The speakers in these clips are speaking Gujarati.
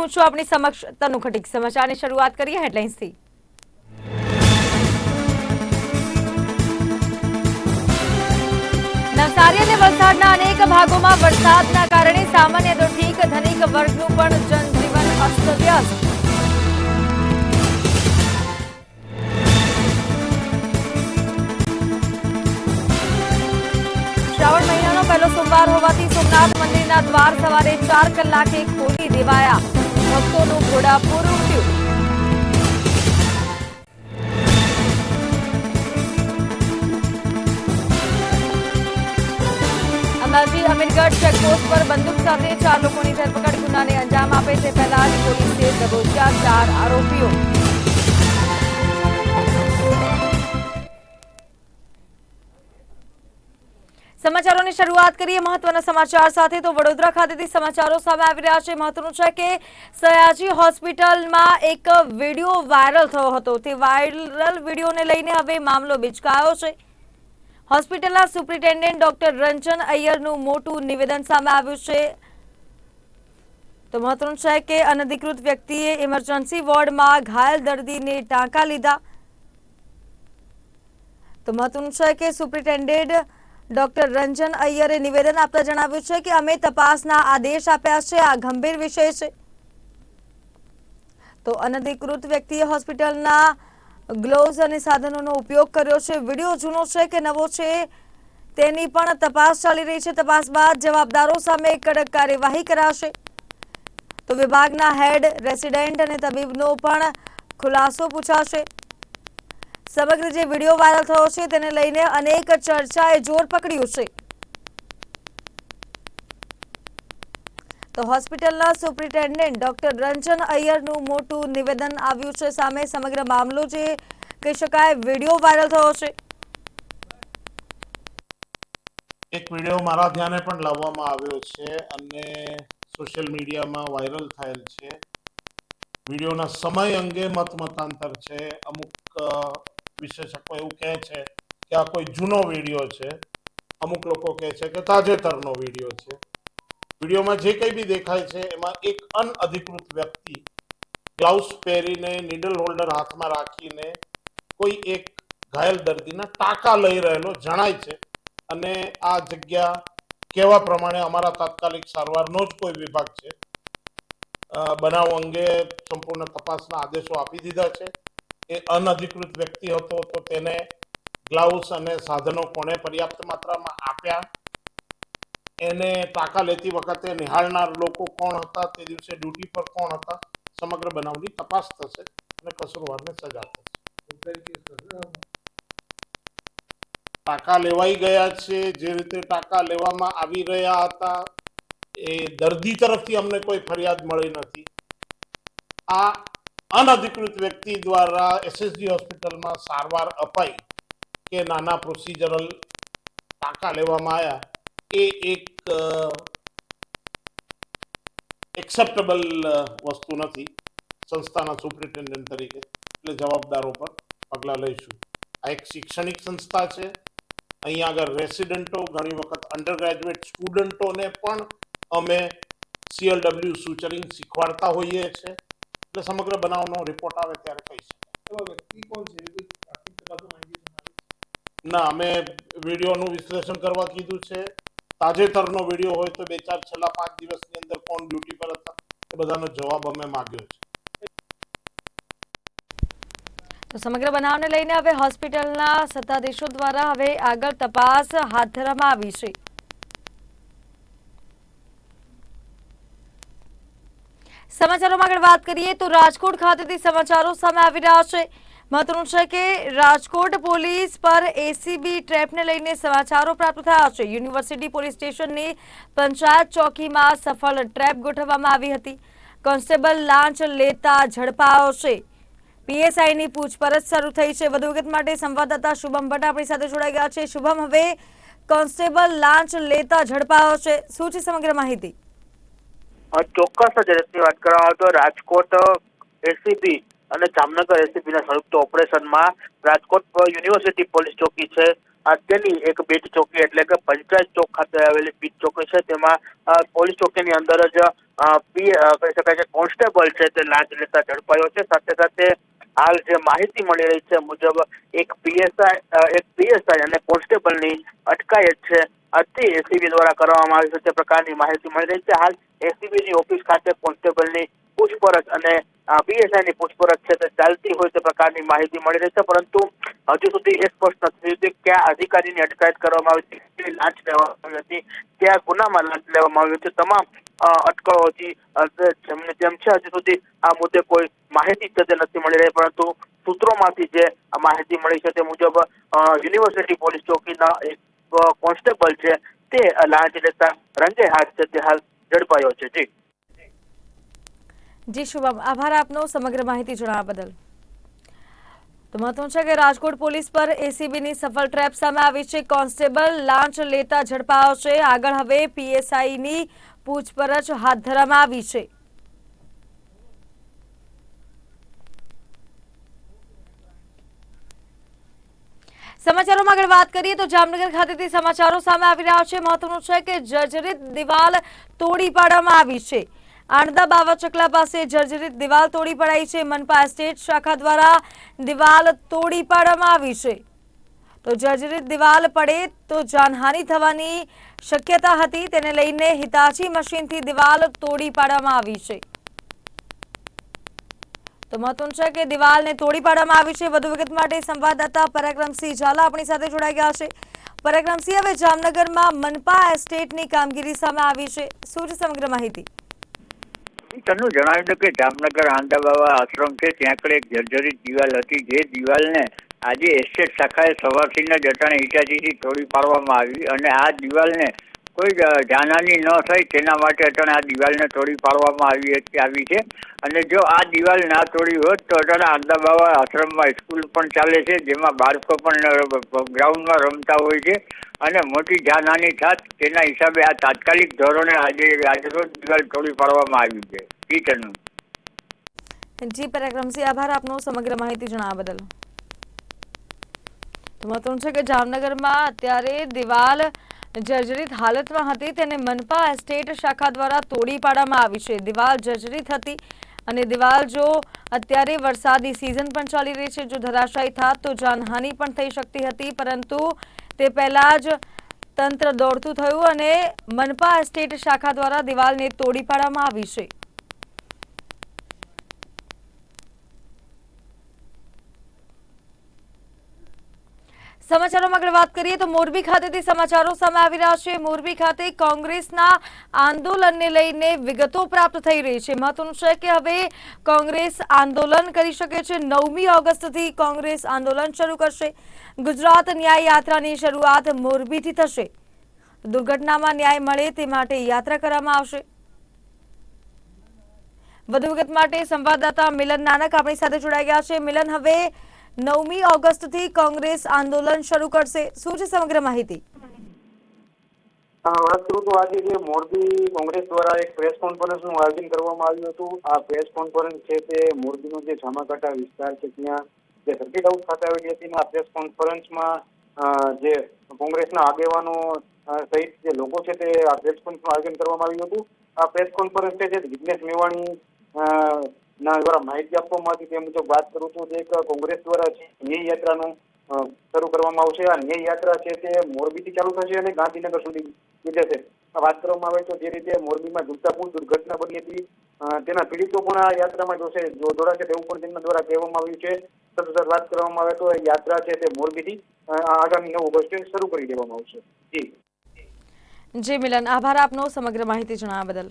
હું છું આપની સમક્ષ તનુ ખટીક। સમાચારની શરૂઆત કરીએ હેડલાઇન્સથી। નવસારી અને વલસાડના અનેક ભાગોમાં વરસાદના કારણે સામાન્ય તો ઠીક ધનિક વર્ગનું પણ જનજીવન અસ્તવ્યસ્ત। શ્રાવણ મહિનાનો પહેલો સોમવાર હોવાથી સોમનાથ મંદિરના દ્વાર સવારે 4 કલાકે ખોલી દેવાયા। ભક્તોનું ઘોડાપુર ઉમટ્યું। અંબાજી અમીરગઢ ચેકપોસ્ટ પર બંદૂક સાથે 4 લોકોની ધરપકડ। ગુનાને અંજામ આપે તે પહેલા જ પોલીસે દબોચ્યા 4 આરોપીઓ। સમાચારોની શરૂઆત કરીએ મહત્વના સમાચાર સાથે। તો વડોદરા ખાતેથી સમાચારો સામે આવી રહ્યા છે। મહત્વનું છે કે સયાજી હોસ્પિટલમાં એક વિડીયો વાયરલ થયો હતો। તે વાયરલ વિડીયોને લઈને હવે મામલો બિચકાયો છે। હોસ્પિટલના સુપ્રિન્ટેન્ડન્ટ ડોક્ટર રંજન અય્યરનું મોટું નિવેદન સામે આવ્યું છે। તો મહત્વનું છે કે અનધિકૃત વ્યક્તિએ ઇમરજન્સી વોર્ડમાં ઘાયલ દર્દીને ટાંકા લીધા। તો મહત્વનું છે કે સુપ્રિન્ટેન્ડન્ટ ડોક્ટર રંજન અય્યરે નિવેદન આપતા જણાવ્યું છે કે અમે તપાસના આદેશ આપ્યા છે। આ ગંભીર વિષય છે। તો અનધિકૃત વ્યક્તિએ હોસ્પિટલના ગ્લોવ્સ અને સાધનોનો ઉપયોગ કર્યો છે। વિડીયો જૂનો છે કે નવો છે તેની પણ તપાસ ચાલી રહી છે। તપાસ બાદ જવાબદારો સામે કડક કાર્યવાહી કરાશે। તો વિભાગના હેડ રેસિડેન્ટ અને તબીબનો પણ ખુલાસો પૂછાશે। સમગ્ર જે વિડીયો વાયરલ થયો છે તેને લઈને અનેક ચર્ચાએ જોર પકડ્યું છે। તો હોસ્પિટલના સુપ્રિન્ટેન્ડન્ટ ડોક્ટર રંજન અય્યરનું મોટું નિવેદન આવ્યું છે સામે। સમગ્ર મામલો જે કહી શકાય વિડીયો વાયરલ થયો છે। એક વિડીયો મારા ધ્યાને પણ લાવવામાં આવ્યો છે અને સોશિયલ મીડિયામાં વાયરલ થયેલ છે। વિડીયોના સમય અંગે મતાંતર છે। અમુક વિશેષકો એવું કહે છે કે આ કોઈ જૂનો વિડીયો છે। અમુક લોકો કહે છે કે તાજેતરનો વિડીયો છે। વિડીયોમાં જે કંઈ બી દેખાય છે એમાં એક અનઅધિકૃત વ્યક્તિ ગ્લાઉઝ પહેરીને નીડલ હોલ્ડર હાથમાં રાખીને કોઈ એક ઘાયલ દર્દીના ટાંકા લઈ રહેલો જણાય છે। અને આ જગ્યા કહેવા પ્રમાણે અમારા તાત્કાલિક સારવારનો જ કોઈ વિભાગ છે। બનાવ અંગે સંપૂર્ણ તપાસના આદેશો આપી દીધા છે। એ અનધિકૃત વ્યક્તિ હતો તો તેને ગ્લાઉઝ અને સાધનો કોણે પર્યાપ્ત માત્રામાં આપ્યા, એને ટાંકા લેતી વખતે નિહાળનાર લોકો કોણ હતા, તે દિવસે ડ્યુટી પર કોણ હતા, સમગ્ર બનાવની તપાસ થશે અને કસૂરવારને સજા થશે। ટાંકા લેવાઈ ગયા છે। જે રીતે ટાંકા લેવામાં આવી રહ્યા હતા એ દર્દી તરફથી અમને કોઈ ફરિયાદ મળી નથી। આ અનધિકૃત વ્યક્તિ દ્વારા એસએસજી હોસ્પિટલમાં સારવાર અપાઈ કે નાના પ્રોસિજરલ ટાંકા લેવામાં આવ્યા એ એક એક્સેપ્ટેબલ વસ્તુ નથી સંસ્થાના સુપ્રિન્ટેન્ડન્ટ તરીકે। એટલે જવાબદારો પર પગલાં લઈશું। આ એક શૈક્ષણિક સંસ્થા છે। અહીંયા આગળ રેસિડેન્ટો, ઘણી વખત અંડર ગ્રેજ્યુએટ સ્ટુડન્ટોને પણ અમે CLW સૂચરિંગ શીખવાડતા હોઈએ છીએ। એટલે સમગ્ર બનાવનો રિપોર્ટ આવે ત્યારે કહી શકાય। વ્યક્તિ કોણ છે ના, અમે વિડીયોનું વિશ્લેષણ કરવા કીધું છે। તાજેતરનો વિડીયો હોય તો 2-4 છેલ્લા 5 દિવસની અંદર કોણ ડ્યુટી પર હતા એ બધાનો જવાબ અમે માંગ્યો છે। તો સમગ્ર બનાવને લઈને હવે હોસ્પિટલના સત્તાધીશો દ્વારા હવે આગળ તપાસ હાથ ધરવામાં આવી છે। સમાચારોમાં આગળ વાત કરીએ તો રાજકોટ ખાતેથી સમાચારો સામે આવી રહ્યા છે। મહત્વનું છે કે રાજકોટ પોલીસ પર એસીબી ટ્રેપને લઈને સમાચારો પ્રાપ્ત થયા છે। યુનિવર્સિટી પોલીસ સ્ટેશનની પંચાયત ચોકીમાં સફળ ટ્રેપ ગોઠવવામાં આવી હતી। કોન્સ્ટેબલ લાંચ લેતા ઝડપાયો છે। પીએસઆઈની પૂછપરછ શરૂ થઈ છે। વધુ વિગત માટે સંવાદદાતા શુભમ ભટ્ટ આપણી સાથે જોડાઈ ગયા છે। શુભમ, હવે કોન્સ્ટેબલ લાંચ લેતા ઝડપાયો છે, શું છે સમગ્ર માહિતી? ચોક્કસ જ રીતની વાત કરવામાં આવે તો રાજકોટ એસીબી અને જામનગર એસીબીના સંયુક્ત ઓપરેશનમાં રાજકોટ યુનિવર્સિટી પોલીસ ચોકી છે તેની એક બીટ ચોકી એટલે કે પંચાયત ચોક ખાતે આવેલી બીટ ચોકી છે તેમાં પોલીસ ચોકીની અંદર જ કહી શકાય કે કોન્સ્ટેબલ છે તે લાંચ લેતા ઝડપાયો છે। સાથે સાથે હાલ જે માહિતી મળી રહી છે મુજબ એક પીએસઆઈ અને કોન્સ્ટેબલની અટકાયત છે તે એસીબી દ્વારા કરવામાં આવી છે તે પ્રકારની માહિતી મળી રહી છે। હાલ એસીબીની ઓફિસ ખાતે કોન્સ્ટેબલની પૂછપરછ અને પીએસઆઈની પૂછપરછ છે તે ચાલતી હોય તે પ્રકારની માહિતી મળી રહી છે, પરંતુ હજુ સુધી એ સ્પષ્ટ નથી થયું કે કયા અધિકારીની અટકાયત કરવામાં આવી હતી, લાંચ લેવામાં આવી હતી, કયા ગુનામાં લાંચ લેવામાં આવ્યું છે। તમામ અટકળો હજી તેમ છે। હજુ સુધી આ મુદ્દે કોઈ માહિતી છે તે નથી મળી રહી, પરંતુ સૂત્રોમાંથી જે માહિતી મળી છે તે મુજબ યુનિવર્સિટી પોલીસ ચોકીના એક કોન્સ્ટેબલ છે તે લાંચ લેતા રંગે હાથ છે તે હાલ ઝડપાયો છે। જી શુભમ, આભાર આપનો સમગ્ર માહિતી જણાવવા બદલ। તો મહત્વનું છે કે રાજકોટ પોલીસ પર એસીબીની સફળ ટ્રેપ સામે આવી છે। કોન્સ્ટેબલ લાંચ લેતા ઝડપાયો છે। આગળ હવે પીએસઆઈની પૂછપરછ હાથ ધરવામાં આવી છે। સમાચારોમાં આગળ વાત કરીએ તો જામનગર ખાતેથી સમાચારો સામે આવી રહ્યા છે। મહત્વનું છે કે જર્જરિત દિવાલ તોડી પાડવામાં આવી છે। આણંદા બાવા ચકલા પાસે જર્જરિત દિવાલ તોડી પડાઈ છે। મનપા એસ્ટેટ શાખા દ્વારા દિવાલ તોડી પાડવામાં આવી છે। તો જર્જરિત દિવાલ પડે તો જાનહાનિ થવાની શક્યતા હતી, તેને લઈને હિતાચી મશીનથી દિવાલ તોડી પાડવામાં આવી છે। તો મહત્વનું છે કે દિવાલને તોડી પાડવામાં આવી છે। વધુ વિગત માટે સંવાદદાતા પરાક્રમસિંહ ઝાલા આપણી સાથે જોડાઈ ગયા છે। પરાક્રમસિંહ, હવે જામનગરમાં મનપા એસ્ટેટની કામગીરી સામે આવી છે, શું છે સમગ્ર માહિતી? તનું જણાવ્યું કે જામનગર આંદાબાવા આશ્રમ છે ત્યાં આગળ એક જર્જરિત દિવાલ હતી, જે દિવાલને આજે એસ્ટેટ શાખાએ સવારથી જ અટાણે હિટાચીથી તોડી પાડવામાં આવી અને આ દિવાલને કોઈ જાનહાનિ ન થાય તેના માટે અટાણે આ દિવાલને તોડી પાડવામાં આવી છે। અને જો આ દિવાલ ના તોડી હોત તો અટાણે આંદાબાવા આશ્રમમાં સ્કૂલ પણ ચાલે છે, જેમાં બાળકો પણ ગ્રાઉન્ડમાં રમતા હોય છે અને મોટી જાનહાનિ થાત તેના હિસાબે આ તાત્કાલિક ધોરણે આજે રોજ દિવાલ તોડી પાડવામાં આવી છે। જી પરાક્રમસિંહ, આભાર આપનો સમગ્ર માહિતી જણાવવા બદલ। મહત્વનું છે કે જામનગરમાં અત્યારે દિવાલ જર્જરિત હાલતમાં હતી, તેને મનપા એસ્ટેટ શાખા દ્વારા તોડી પાડવામાં આવી છે। દિવાલ જર્જરિત હતી અને દિવાલ જો અત્યારે વરસાદી સિઝન પણ ચાલી રહી છે, જો ધરાશાયી થાત તો જાનહાનિ પણ થઈ શકતી હતી, પરંતુ તે પહેલા જ તંત્ર દોડતું થયું અને મનપા એસ્ટેટ શાખા દ્વારા દિવાલને તોડી પાડવામાં આવી છે। સમાચારોમાં આગળ વાત કરીએ તો મોરબી ખાતેથી સમાચારો સામે આવી રહ્યા છે। મોરબી ખાતે કોંગ્રેસના આંદોલનને લઈને વિગતો પ્રાપ્ત થઈ રહી છે। મહત્વનું છે કે હવે કોંગ્રેસ આંદોલન કરી શકે છે। 9મી ઓગસ્ટથી કોંગ્રેસ આંદોલન શરૂ કરશે। ગુજરાત ન્યાય યાત્રાની શરૂઆત મોરબીથી થશે। દુર્ઘટનામાં ન્યાય મળે તે માટે યાત્રા કરવામાં આવશે। વધુ વિગત માટે સંવાદદાતા મિલન નાનક આપણી સાથે જોડાઈ ગયા છે। મિલન, હવે 9મી ઓગસ્ટથી કોંગ્રેસ આંદોલન શરૂ કરશે, શું છે સમગ્ર માહિતી? વાત કરું તો આજે જે મોરબી કોંગ્રેસ દ્વારા એક પ્રેસ કોન્ફરન્સનું આયોજન કરવામાં આવ્યું હતું। આ પ્રેસ કોન્ફરન્સ છે તે મોરબીનો જે જામાકાંઠા વિસ્તાર છે ત્યાં જે સર્કિટ હાઉસ ખાતે આવેલી હતી, આ પ્રેસ કોન્ફરન્સમાં જે કોંગ્રેસના આગેવાનો સહિત જે લોકો છે તે આ પ્રેસ કોન્ફરન્સનું આયોજન કરવામાં આવ્યું હતું। આ પ્રેસ કોન્ફરન્સ છે જે જિગ્નેશ મેવાણી ના દ્વારા માહિતી આપવામાં હતી તે મુજબ વાત કરું તો એક કોંગ્રેસ દ્વારા ન્યાય યાત્રાનું શરૂ કરવામાં આવશે। આ ન્યાય યાત્રા છે તે મોરબીથી ચાલુ થશે અને ગાંધીનગર સુધી જશે। વાત કરવામાં આવે તો જે રીતે મોરબીમાં જુગતાપુર દુર્ઘટના બની હતી તેના પીડિતો પણ આ યાત્રામાં જોડાશે તેવું પણ તેમના દ્વારા કહેવામાં આવ્યું છે। સતત વાત કરવામાં આવે તો યાત્રા છે તે મોરબીથી આગામી 9 ઓગસ્ટે શરૂ કરી દેવામાં આવશે। જી મિલન, આભાર આપનો સમગ્ર માહિતી જણાવવા બદલ।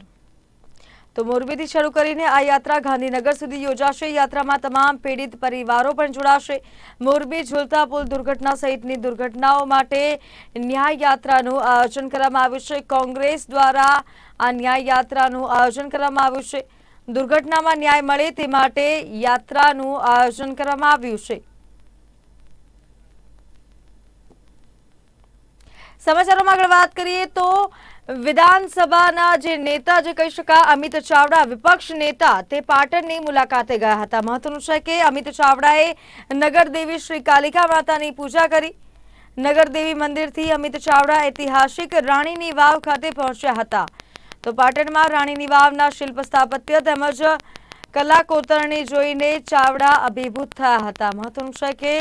તો મોરબીથી શરૂ કરીને આ યાત્રા ગાંધીનગર સુધી યોજાશે। યાત્રામાં તમામ પીડિત પરિવારો પણ જોડાશે। મોરબી ઝૂલતા પુલ દુર્ઘટના સહિતની દુર્ઘટનાઓ માટે ન્યાય યાત્રાનું આયોજન કરવામાં આવ્યું છે। કોંગ્રેસ દ્વારા આ ન્યાય યાત્રાનું આયોજન કરવામાં આવ્યું છે। દુર્ઘટનામાં ન્યાય મળે તે માટે યાત્રાનું આયોજન કરવામાં આવ્યું છે। સમાચારોમાં આગળ વાત કરીએ તો વિધાનસભાના જે નેતા જે કહી શકાય અમિત ચાવડા, વિપક્ષ નેતા, તે પાટણની મુલાકાતે ગયા હતા। મહત્વનું છે કે અમિત ચાવડાએ નગરદેવી શ્રી કાલિકા માતાની પૂજા કરી। નગરદેવી મંદિરથી અમિત ચાવડા ઐતિહાસિક રાણીની વાવ ખાતે પહોંચ્યા હતા. તો પાટણમાં રાણીની વાવના શિલ્પ સ્થાપત્ય તેમજ કલા કોતરણી જોઈને ચાવડા અભિભૂત થયા હતા. મહત્વનું છે કે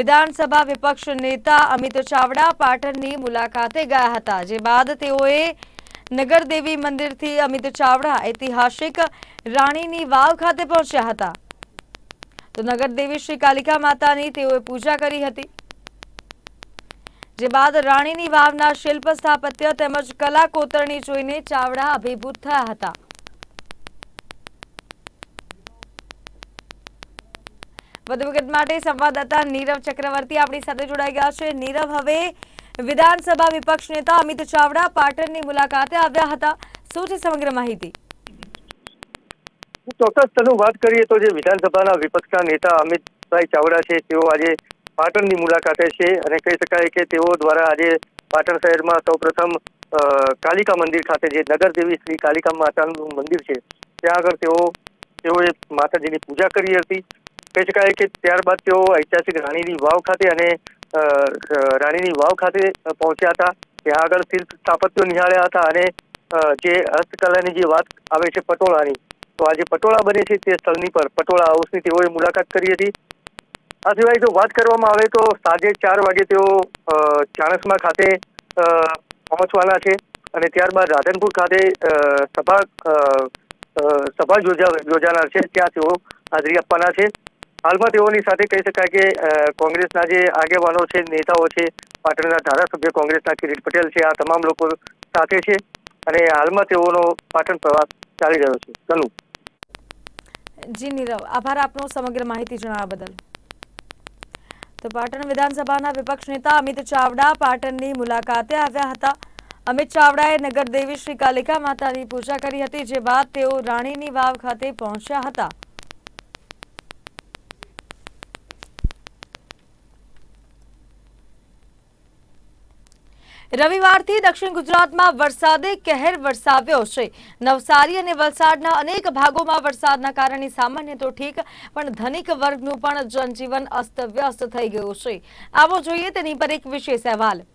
વિધાનસભા વિપક્ષ નેતા અમિત ચાવડા પાટણની મુલાકાતે ગયા હતા, જે બાદ તેઓએ નગરદેવી મંદિરથી અમિત ચાવડા ઐતિહાસિક રાણીની વાવ ખાતે પહોંચ્યા હતા. તો નગરદેવી શ્રી કાલિકા માતાની તેઓએ પૂજા કરી હતી, જે બાદ રાણીની વાવના શિલ્પ સ્થાપત્ય તેમજ કલા કોતરણી જોઈને ચાવડા અભિભૂત થયા હતા. વધુ વિગત માટે સંવાદદાતા નીરવ ચક્રવર્તી આપણી સાથે જોડાઈ ગયા છે. નીરવ, હવે વિધાનસભા વિપક્ષ નેતા અમિત ચાવડા પાટણની મુલાકાતે આવ્યા હતા, શું છે સમગ્ર માહિતી? ચોક્કસ તેનું વાત કરીએ તો જે વિધાનસભાના વિપક્ષના નેતા અમિતભાઈ ચાવડા છે, તેઓ આજે પાટણની મુલાકાતે છે અને કહી શકાય કે તેઓ દ્વારા આજે પાટણ શહેરમાં સૌપ્રથમ કાલિકા મંદિર ખાતે, જે નગરદેવી શ્રી કાલિકા માતાનું મંદિર છે, ત્યાં આગળ તેઓએ માતાજીની પૂજા કરી હતી. કહી શકાય કે ત્યારબાદ તેઓ ઐતિહાસિક રાણીની વાવ ખાતે અને રાણીની વાવ ખાતે પહોંચ્યા હતા. ત્યાં આગળ શિલ્પ સ્થાપત્યો નિહાળ્યા હતા અને જે હસ્તકલાની જે વાત આવે છે પટોળાની, તો આજે પટોળા બને છે તે સ્થળની પર પટોળા હાઉસની તેઓએ મુલાકાત કરી હતી. આ સિવાય જો વાત કરવામાં આવે તો સાંજે 4 વાગે તેઓ ચાણસ્મા ખાતે પહોંચવાના છે અને ત્યારબાદ રાધનપુર ખાતે સભા યોજાનાર છે, ત્યાં તેઓ હાજરી આપવાના છે. હાલમાં તેઓની સાથે કહી શકાય કે કોંગ્રેસના જે આગેવાનો છે, નેતાઓ છે, પાટણના ધારાસભ્ય કોંગ્રેસના કિરીટ પટેલ છે, આ તમામ લોકો સાથે છે અને હાલમાં તેઓનો પાટણ પ્રવાસ ચાલી રહ્યો છે. કનુ. જી નીરવ, આભાર આપનો સમગ્ર માહિતી જણાવવા બદલ. તો પાટણ વિધાનસભાના વિપક્ષ નેતા અમિત ચાવડા પાટણની મુલાકાતે આવ્યા હતા. અમિત ચાવડાએ નગરદેવી શ્રી કાલિકા માતાની પૂજા કરી હતી, જે બાદ તેઓ રાણીની વાવ ખાતે પહોંચ્યા હતા. રવિવારથી દક્ષિણ ગુજરાતમાં વરસાદે કહેર વરસાવ્યો છે. નવસારી અને વલસાડના અનેક ભાગોમાં વરસાદના કારણે સામાન્ય તો ઠીક, પણ ધનિક વર્ગનું પણ જનજીવન અસ્તવ્યસ્ત થઈ ગયું છે. આવો જોઈએ તેની પર એક વિશેષ અહેવાલ.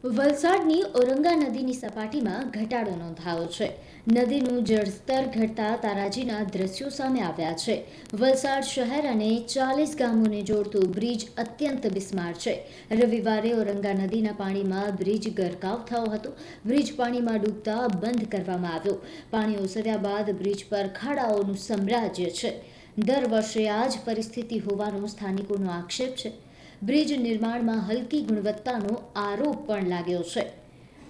વલસાડની ઔરંગા નદીની સપાટીમાં ઘટાડો નોંધાયો છે. નદીનું જળસ્તર ઘટતા તારાજીના દ્રશ્યો સામે આવ્યા છે. વલસાડ શહેર અને 40 ગામોને જોડતું બ્રિજ અત્યંત બિસ્માર છે. રવિવારે ઔરંગા નદીના પાણીમાં બ્રિજ ગરકાવ થયો હતો. બ્રિજ પાણીમાં ડૂબતા બંધ કરવામાં આવ્યો. પાણી ઓસર્યા બાદ બ્રિજ પર ખાડાઓનું સામ્રાજ્ય છે. દર વર્ષે આ જ પરિસ્થિતિ હોવાનો સ્થાનિકોનો આક્ષેપ છે. બ્રિજ નિર્માણમાં હલકી ગુણવત્તાનો આરોપ પણ લાગ્યો છે.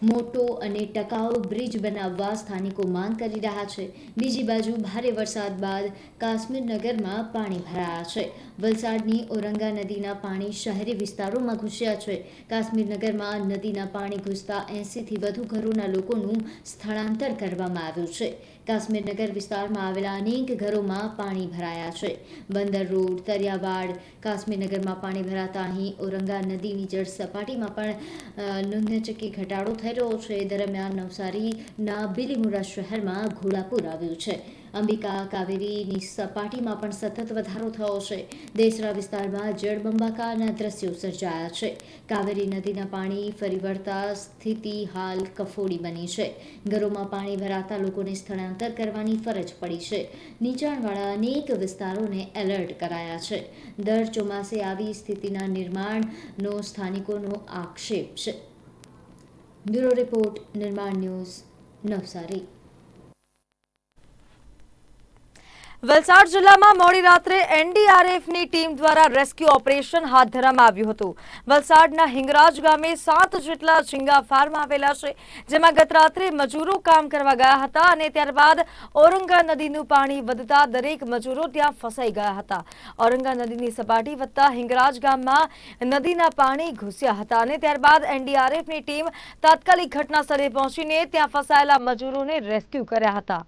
મોટો અને ટકાઉ બ્રિજ બનાવવા સ્થાનિકો માંગ કરી રહ્યા છે. બીજી બાજુ ભારે વરસાદ બાદ કાશ્મીર નગરમાં પાણી ભરાયા છે. વલસાડની ઔરંગા નદીના પાણી શહેરી વિસ્તારોમાં ઘૂસ્યા છે. કાશ્મીર નગરમાં નદીના પાણી ઘૂસતા 80થી વધુ ઘરોના લોકોનું સ્થળાંતર કરવામાં આવ્યું છે. કાશ્મીર નગર વિસ્તારમાં આવેલા અનેક ઘરોમાં પાણી ભરાયા છે. બંદર રોડ, તરિયાવાડ, કાશ્મીર નગરમાં પાણી ભરાતા અહીં ઔરંગા નદીની જળ સપાટીમાં પણ નોંધનીય ઘટાડો થઈ રહ્યો છે. દરમિયાન નવસારીના બિલીમોરા શહેરમાં ઘોડાપુર આવ્યું છે. અંબિકા કાવેરીની સપાટીમાં પણ સતત વધારો થયો છે. દેસરા વિસ્તારમાં જળબંબાકારના દ્રશ્યો સર્જાયા છે. કાવેરી નદીના પાણી ફરી વળતા સ્થિતિ હાલ કફોડી બની છે. ઘરોમાં પાણી ભરાતા લોકોને સ્થળાંતર કરવાની ફરજ પડી છે. નીચાણવાળા અનેક વિસ્તારોને એલર્ટ કરાયા છે. દર ચોમાસે આવી સ્થિતિના નિર્માણનો સ્થાનિકોનો આક્ષેપ છે. બ્યુરો રિપોર્ટ, નિર્માણ ન્યૂઝ, નવસારી. વલસાડ જિલ્લામાં મોડી રાત્રે એનડીઆરએફની ટીમ દ્વારા રેસ્ક્યુ ઓપરેશન હાથ ધરવામાં આવ્યું હતું. વલસાડના હિંગરાજ ગામે 7 જેટલા ઝીંગા ફાર્મ આવેલા છે, જેમાં ગત રાત્રે મજૂરો કામ કરવા ગયા હતા અને ત્યારબાદ ઔરંગા નદીનું પાણી વધતા દરેક મજૂરો ત્યાં ફસાઈ ગયા હતા. ઔરંગા નદીની સપાટી વધતા હિંગરાજ ગામમાં નદીના પાણી ઘૂસ્યા હતા અને ત્યારબાદ એનડીઆરએફની ટીમ તાત્કાલિક ઘટના સ્થળે પહોંચીને ત્યાં ફસાયેલા મજૂરોને રેસ્ક્યુ કર્યા હતા.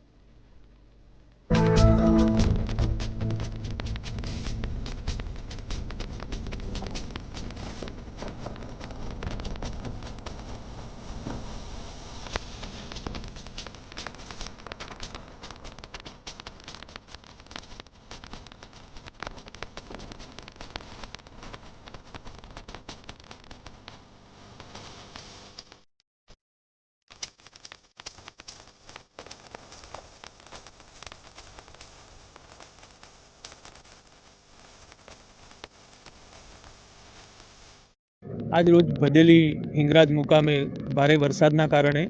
આજ રોજ ભદેલી હિંગરાજ મુકામે ભારે વરસાદના કારણે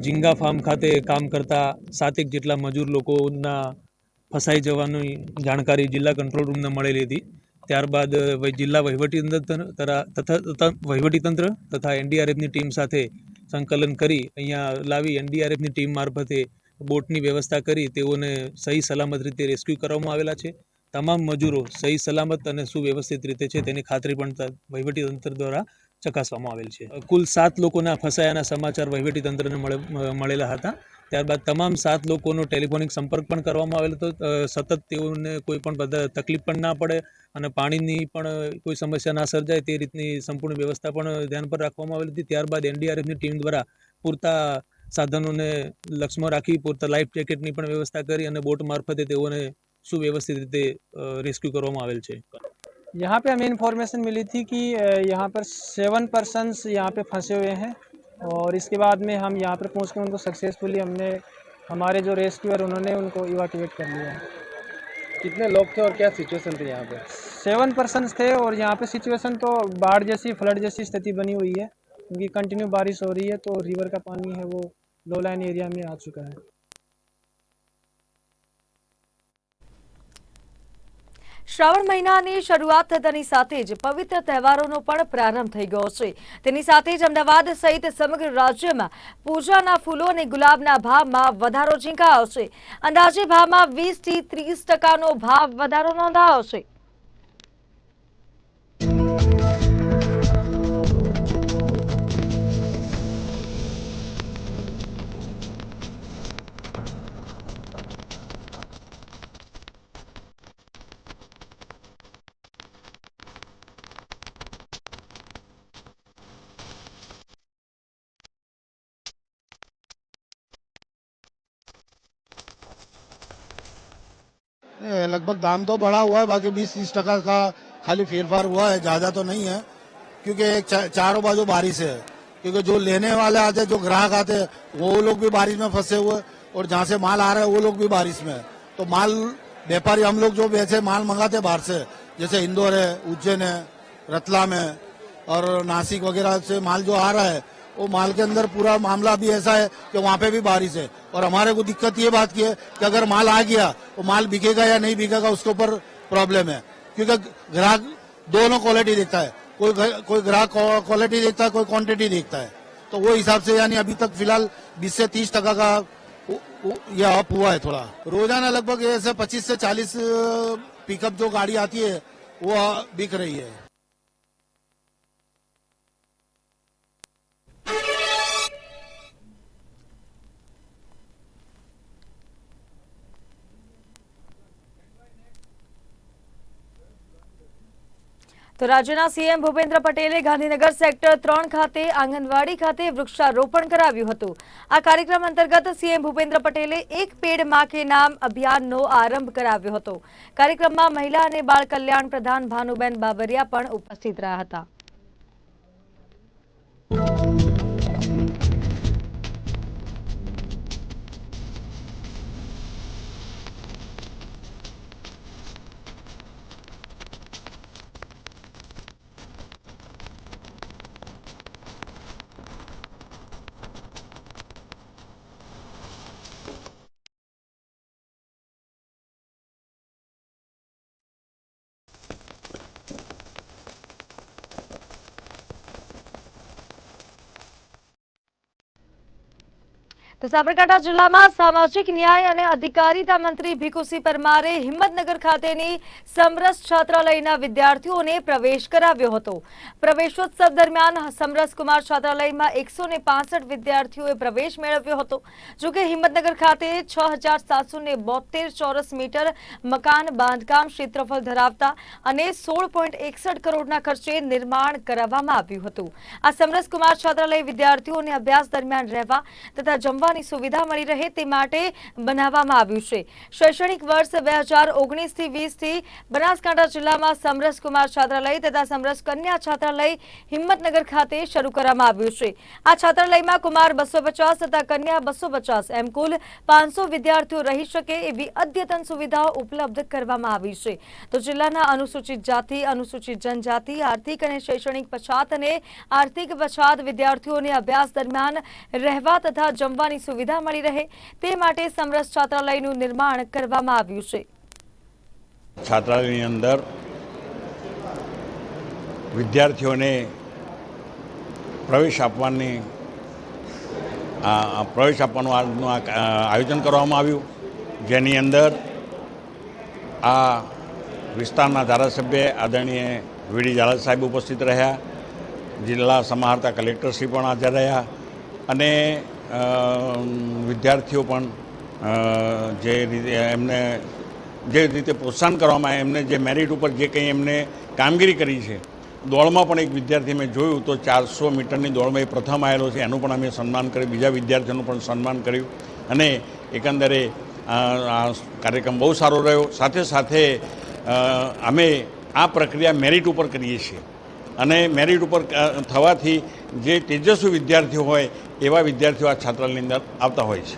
ઝીંગા ફાર્મ ખાતે કામ કરતા 7 જેટલા મજૂર લોકોના ફસાઈ જવાની જાણકારી જિલ્લા કંટ્રોલ રૂમને મળેલી હતી. ત્યારબાદ જિલ્લા વહીવટીતંત્ર તથા એનડીઆરએફની ટીમ સાથે સંકલન કરી અહીંયા લાવી એનડીઆરએફની ટીમ મારફતે બોટની વ્યવસ્થા કરી તેઓને સહી સલામત રીતે રેસ્ક્યુ કરવામાં આવેલા છે. તમામ મજૂરો સહી સલામત અને સુવ્યવસ્થિત રીતે છે તેની ખાતરી પણ વહીવટીતંત્ર દ્વારા ચકાસવામાં આવેલ છે. કુલ 7 લોકોના ફસાયાના સમાચાર વહીવટીતંત્રને મળેલા હતા. ત્યારબાદ તમામ 7 લોકોનો ટેલિફોનિક સંપર્ક પણ કરવામાં આવેલો હતો. સતત તેઓને કોઈ પણ તકલીફ પણ ના પડે અને પાણીની પણ કોઈ સમસ્યા ના સર્જાય તે રીતની સંપૂર્ણ વ્યવસ્થા પણ ધ્યાન પર રાખવામાં આવેલી હતી. ત્યારબાદ એનડીઆરએફની ટીમ દ્વારા પૂરતા સાધનોને લક્ષમાં રાખી પૂરતા લાઈફ જેકેટની પણ વ્યવસ્થા કરી અને બોટ મારફતે તેઓને सुव्यवस्थित रीते रेस्क्यू करवामा आवेल छे। यहाँ पे हमें इन्फॉर्मेशन मिली थी कि यहाँ पर 7 पर्सन्स यहाँ पे फंसे हुए हैं और इसके बाद में हम यहाँ पर पहुँच के उनको सक्सेसफुली हमने हमारे जो रेस्क्यूअर उन्होंने उनको इवैक्यूएट कर लिया है। कितने लोग थे और क्या सिचुएशन थी यहाँ पे? 7 पर्सन्स थे और यहाँ पे सिचुएशन तो बाढ़ जैसी फ्लड जैसी स्थिति बनी हुई है क्योंकि कंटिन्यू बारिश हो रही है तो रिवर का पानी है वो लो लाइन एरिया में आ चुका है। શ્રાવણ મહિનાની શરૂઆત થતાની સાથે જ પવિત્ર તહેવારોનો પણ પ્રારંભ થઈ ગયો છે. તેની સાથે જ અમદાવાદ સહિત સમગ્ર રાજ્યમાં પૂજાના ફૂલો અને ગુલાબના ભાવમાં વધારો ઝીંકાયો છે. અંદાજે ભાવમાં 20 થી 30% ભાવ વધારો નોંધાયો છે. लगभग दाम तो बढ़ा हुआ है, बाकी 20-30% का खाली फेरफार हुआ है, ज्यादा तो नहीं है क्योंकि चारों बाजू बारिश है। क्योंकि जो लेने वाले आते जो ग्राहक आते वो लोग भी बारिश में फंसे हुए और जहाँ से माल आ रहा है वो लोग भी बारिश में है। तो माल व्यापारी हम लोग जो वैसे माल मंगाते बाहर से जैसे इंदौर है, उज्जैन है, रतलाम है और नासिक वगैरह से माल जो आ रहा है वो माल के अंदर पूरा मामला भी ऐसा है कि वहाँ पे भी बारिश है और हमारे को दिक्कत ये बात की है कि अगर माल आ गया तो माल बिकेगा या नहीं बिकेगा उसके ऊपर प्रॉब्लम है। क्योंकि ग्राहक दोनों क्वालिटी देखता है, कोई ग्राहक क्वालिटी देखता है, कोई क्वांटिटी देखता है। तो वो हिसाब से यानी अभी तक फिलहाल 20 से 30% का ये अप हुआ है। थोड़ा रोजाना लगभग ऐसे 25 से 40 पिकअप जो गाड़ी आती है वो बिक रही है। તો રાજ્યના સીએમ ભૂપેન્દ્ર પટેલે ગાંધીનગર સેક્ટર 3 ખાતે આંગણવાડી ખાતે વૃક્ષારોપણ કરાવ્યું હતું. આ કાર્યક્રમ અંતર્ગત સીએમ ભૂપેન્દ્ર પટેલે એક પેડ માં કે નામ અભિયાનનો આરંભ કરાવ્યો હતો. કાર્યક્રમમાં મહિલા અને બાળ કલ્યાણ પ્રધાન ભાનુબેન બાબરિયા પણ ઉપસ્થિત રહ્યા હતા. તો સાબરકાંઠા જિલ્લામાં સામાજિક ન્યાય અને અધિકારીતા મંત્રી ભીખુસિંહ પરમારે હિંમતનગર ખાતેની સમરસ છાત્રાલયના વિદ્યાર્થીઓને પ્રવેશ કરાવ્યો હતો. પ્રવેશોત્સવ દરમિયાન સમરસ કુમાર છાત્રાલયમાં 165 વિદ્યાર્થીઓએ પ્રવેશ મેળવ્યો હતો. જોકે હિંમતનગર ખાતે 6772 ચોરસ મીટર મકાન બાંધકામ ક્ષેત્રફળ ધરાવતા અને 16.61 કરોડના ખર્ચે નિર્માણ કરાવવામાં આવ્યું હતું. આ સમરસ કુમાર છાત્રાલય વિદ્યાર્થીઓને અભ્યાસ દરમિયાન રહેવા તથા જમવા જમવાની સુવિધા મળી રહે તે માટે બનાવવામાં આવ્યું છે। શૈક્ષણિક વર્ષ 2019થી 20થી બનાસકાંઠા જિલ્લામાં સમરસ કુમાર છાત્રાલય તથા સમરસ કન્યા છાત્રાલય હિંમતનગર ખાતે શરૂ કરવામાં આવ્યું છે। આ છાત્રાલયમાં કુમાર 250 તથા કન્યા 250 એમ કુલ 500 વિદ્યાર્થીઓ રહી શકે એવી અદ્યતન સુવિધાઓ ઉપલબ્ધ કરવામાં આવી છે। તો જિલ્લાના અનુસૂચિત જાતિ, અનુસૂચિત જનજાતિ, આર્થિક અને શૈક્ષણિક પછાત અને આર્થિક પછાત વિદ્યાર્થીઓને અભ્યાસ દરમિયાન રહેવા તથા જમવાની સુવિધા મળી રહે તે માટે સમરસ છાત્રાલયનું નિર્માણ કરવામાં આવ્યું છે। છાત્રાલયની અંદર વિદ્યાર્થીઓને પ્રવેશ આપવાનું આજનું આયોજન કરવામાં આવ્યું, જેની અંદર આ વિસ્તારના ધારાસભ્ય આદરણીય વીડી ઝાલા સાહેબ ઉપસ્થિત રહ્યા, જિલ્લા સમાહર્તા કલેક્ટરશ્રી પણ હાજર રહ્યા અને વિદ્યાર્થીઓ પણ જે રીતે પ્રોત્સાહન કરવામાં આવે, એમને જે મેરિટ ઉપર જે કંઈ એમને કામગીરી કરી છે, દોડમાં પણ એક વિદ્યાર્થી મેં જોયું તો 400 મીટરની દોડમાં એ પ્રથમ આવેલો છે, એનું પણ અમે સન્માન કર્યું, બીજા વિદ્યાર્થીઓનું પણ સન્માન કર્યું અને એકંદરે આ કાર્યક્રમ બહુ સારો રહ્યો। સાથે સાથે અમે આ પ્રક્રિયા મેરિટ ઉપર કરીએ છીએ અને મેરિટ ઉપર થવાથી જે તેજસ્વી વિદ્યાર્થીઓ હોય એવા વિદ્યાર્થીઓ આ છાત્રાલયની અંદર આવતા હોય છે।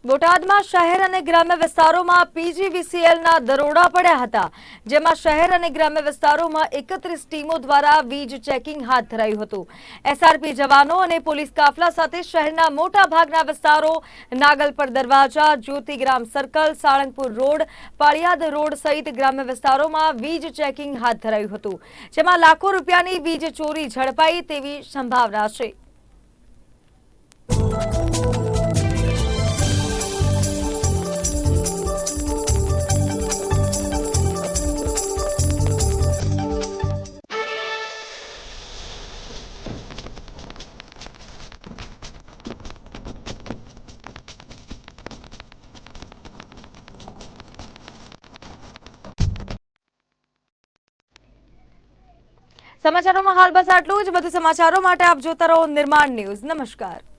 બોટાદમાં શહેર અને ગ્રામ્ય વિસ્તારોમાં પીજીવીસીએલના દરોડા પડ્યા હતા, જેમાં શહેર અને ગ્રામ્ય વિસ્તારોમાં 31 ટીમો દ્વારા વીજ ચેકિંગ હાથ ધરાયું હતું। એસઆરપી જવાનો અને પોલીસ કાફલા સાથે શહેરના મોટા ભાગના વિસ્તારો, નાગલપર દરવાજા, Jyotigram circle, Salangpur road, Paliyad road સહિત ગ્રામ્ય વિસ્તારોમાં વીજ ચેકિંગ હાથ ધરાયું હતું, જેમાં લાખો રૂપિયાની વીજ ચોરી ઝડપાઈ તેવી સંભાવના છે। સમાચારોમાં હાલ બસ આટલું જ। વધુ સમાચારો માટે આપ જોતા રહો નિર્માણ ન્યૂઝ। નમસ્કાર।